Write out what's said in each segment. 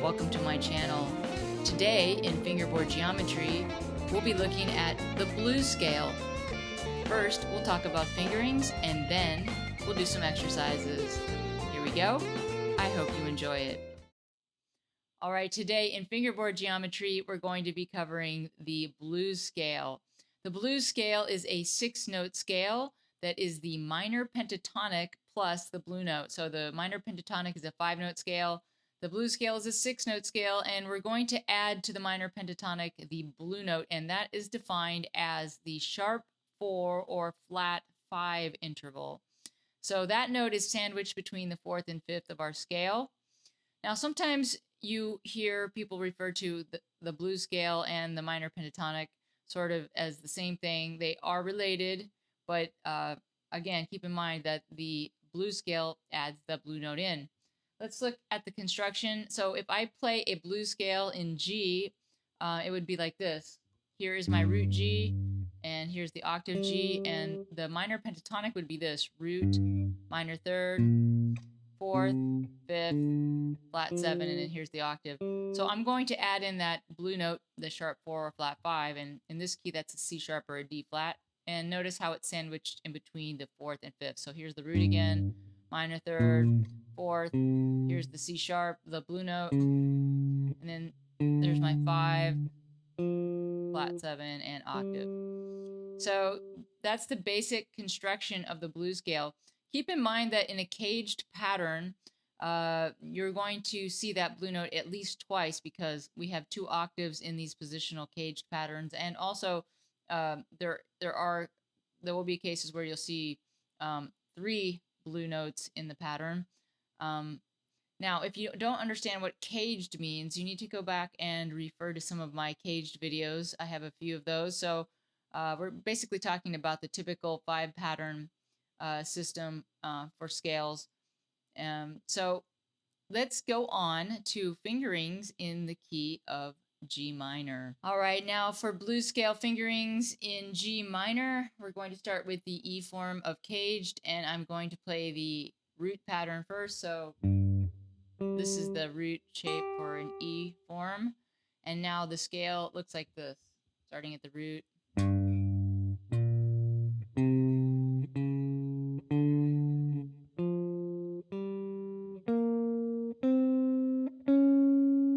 Welcome to my channel. Today in fingerboard geometry, we'll be looking at the blues scale. First, we'll talk about fingerings and then we'll do some exercises. Here we go. I hope you enjoy it. All right, today in fingerboard geometry, we're going to be covering the blues scale. The blues scale is a 6-note scale that is the minor pentatonic plus the blue note. So the minor pentatonic is a 5-note scale. The blues scale is a 6-note scale, and we're going to add to the minor pentatonic the blue note, and that is defined as the sharp 4 or flat 5 interval. So that note is sandwiched between the 4th and 5th of our scale. Now, sometimes you hear people refer to the blues scale and the minor pentatonic sort of as the same thing. They are related, but again, keep in mind that the blues scale adds the blue note in. Let's look at the construction. So if I play a blues scale in G, it would be like this. Here is my root G, and here's the octave G, and the minor pentatonic would be this: root, minor third, 4th, 5th, flat 7, and then here's the octave. So I'm going to add in that blue note, the sharp 4 or flat 5, and in this key that's a C sharp or a D flat. And notice how it's sandwiched in between the 4th and 5th. So here's the root again, minor third, 4th, here's the C sharp, the blue note, and then there's my 5, flat 7, and octave. So that's the basic construction of the blues scale. Keep in mind that in a caged pattern, you're going to see that blue note at least twice because we have 2 octaves in these positional caged patterns, and also there will be cases where you'll see 3 blue notes in the pattern. Now, if you don't understand what caged means, you need to go back and refer to some of my caged videos. I have a few of those. So we're basically talking about the typical 5-pattern system for scales. So let's go on to fingerings in the key of G minor. All right, now for blues scale fingerings in G minor, we're going to start with the E form of caged, and I'm going to play the root pattern first. So this is the root shape for an E form. And now the scale looks like this, starting at the root.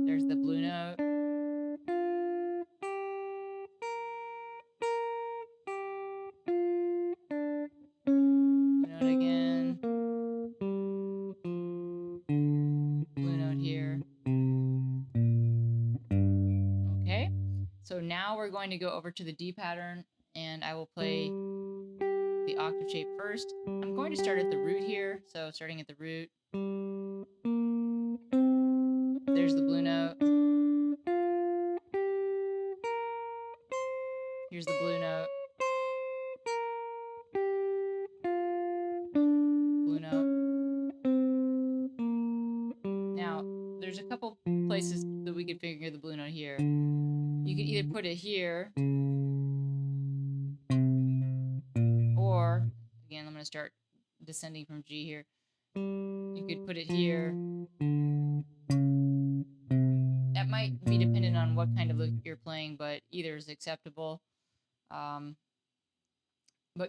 There's the blue note. Blue note again. Blue note here. Okay, so now we're going to go over to the D pattern, and I will play the octave shape first. I'm going to start at the root here, so starting at the root. There's the blue note. Here's the blue note. Blue note. Now, there's a couple places that we could finger the blue note here. You could either put it here, or, again, I'm going to start descending from G here. You could put it here. That might be dependent on what kind of lick you're playing, but either is acceptable. But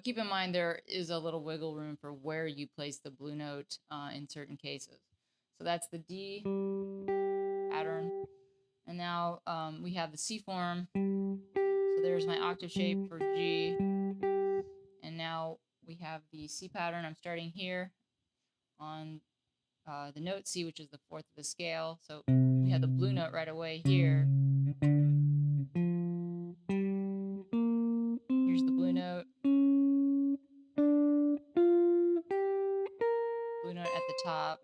keep in mind there is a little wiggle room for where you place the blue note in certain cases. So that's the D pattern. And now we have the C form. So there's my octave shape for G. And now we have the C pattern. I'm starting here on the note C, which is the 4th of the scale. So we have the blue note right away here. Here's the blue note. Blue note at the top.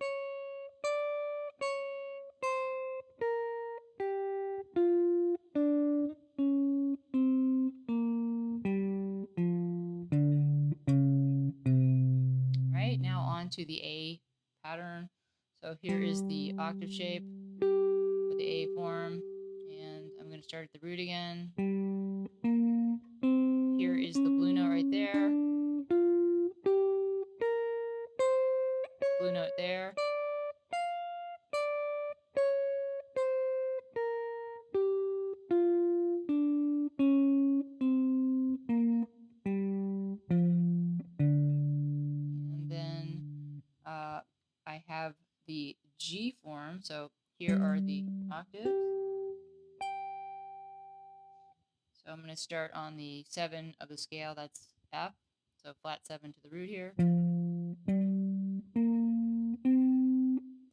All right, now on to the A pattern. So here is the octave shape for the A form, and I'm going to start at the root again. Here is the blue note right there. Blue note there. So here are the octaves. So I'm going to start on the 7 of the scale, that's F. So flat 7 to the root here.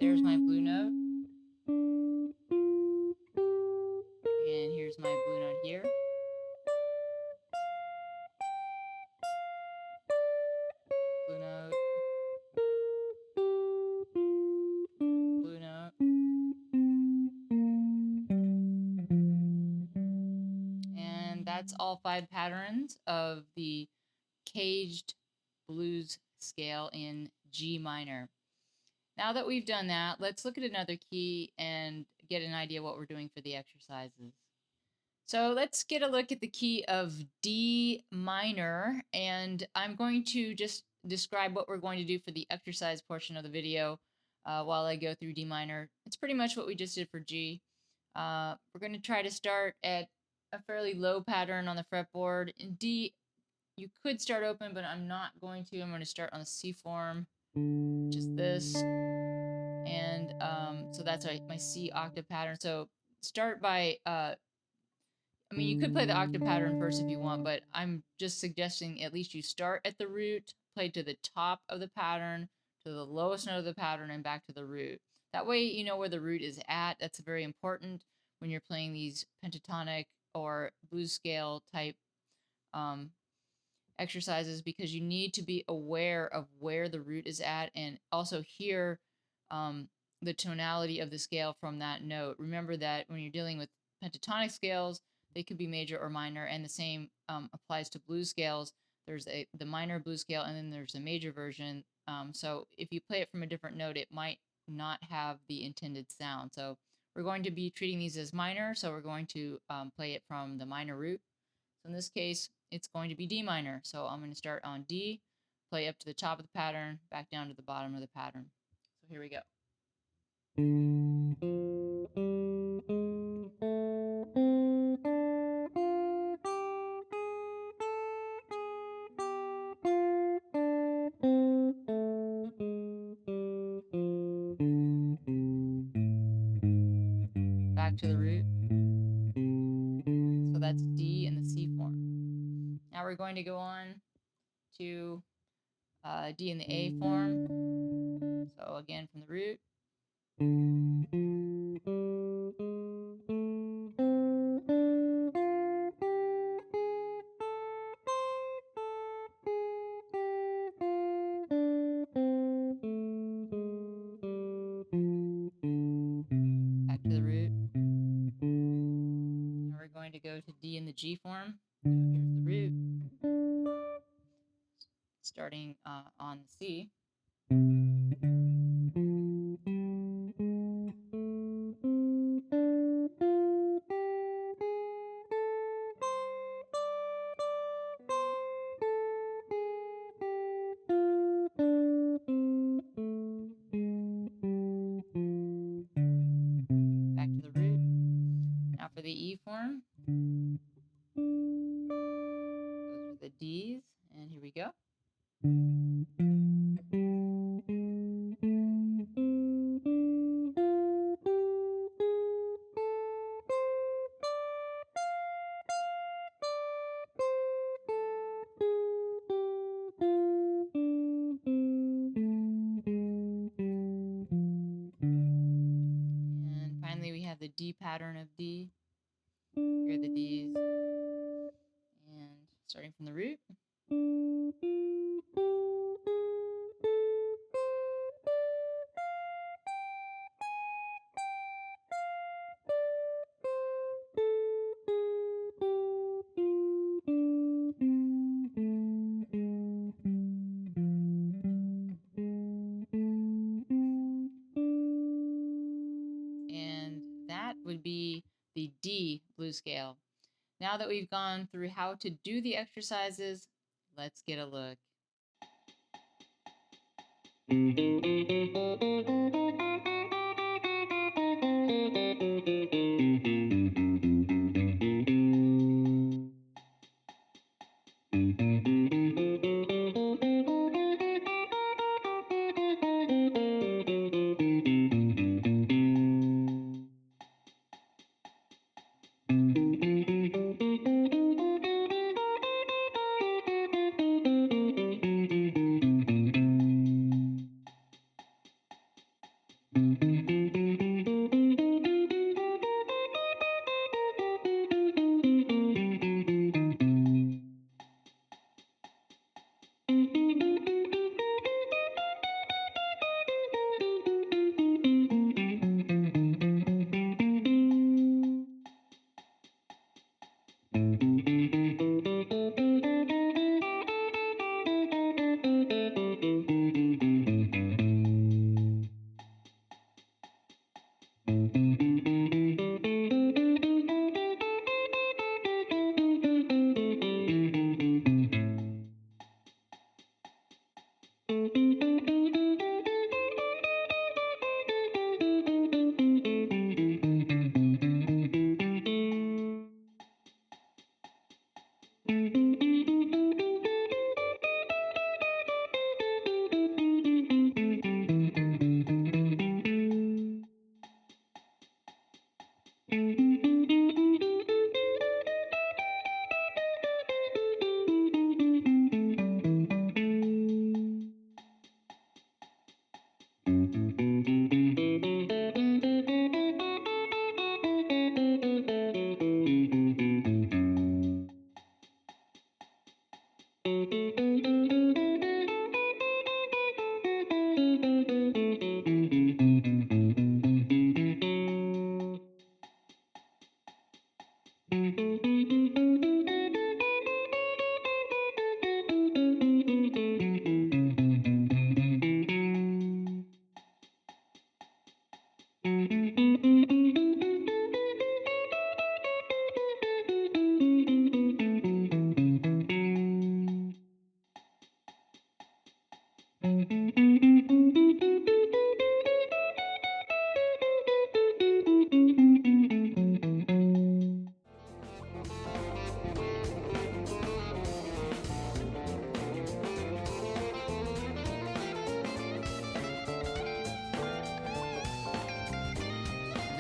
There's my blue note. And here's my blue note here. Blue note. Blue note. And that's all 5 patterns of the CAGED blues scale in G minor. Now that we've done that, let's look at another key and get an idea what we're doing for the exercises. So let's get a look at the key of D minor, and I'm going to just describe what we're going to do for the exercise portion of the video while I go through D minor. It's pretty much what we just did for G. We're going to try to start at a fairly low pattern on the fretboard. In D, you could start open, but I'm not going to. I'm going to start on the C form, which is this. And so that's my C octave pattern. So start by, I mean, you could play the octave pattern first if you want, but I'm just suggesting at least you start at the root, play to the top of the pattern, to the lowest note of the pattern, and back to the root. That way you know where the root is at. That's very important when you're playing these pentatonic or blues scale type exercises, because you need to be aware of where the root is at and also hear the tonality of the scale from that note. Remember that when you're dealing with pentatonic scales, they could be major or minor, and the same applies to blues scales. There's the minor blues scale, and then there's a major version. So if you play it from a different note, it might not have the intended sound. So we're going to be treating these as minor, so we're going to play it from the minor root. So in this case, it's going to be D minor. So I'm going to start on D, play up to the top of the pattern, back down to the bottom of the pattern. So here we go. Back to the root. So that's D in the C form. Now we're going to go on to D in the A form. So again from the root. Back to the root. Now we're going to go to D in the G form. So here's the root. Starting on the C. Back to the root. Now for the E form. Those are the D's, and here we go. And finally we have the D pattern of D. Here are the D's. And starting from the root. And that would be the D blues scale. Now that we've gone through how to do the exercises, let's get a look.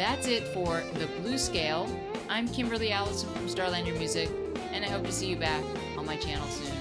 That's it for the blues scale. I'm Kimberly Allison from Starlander Music, and I hope to see you back on my channel soon.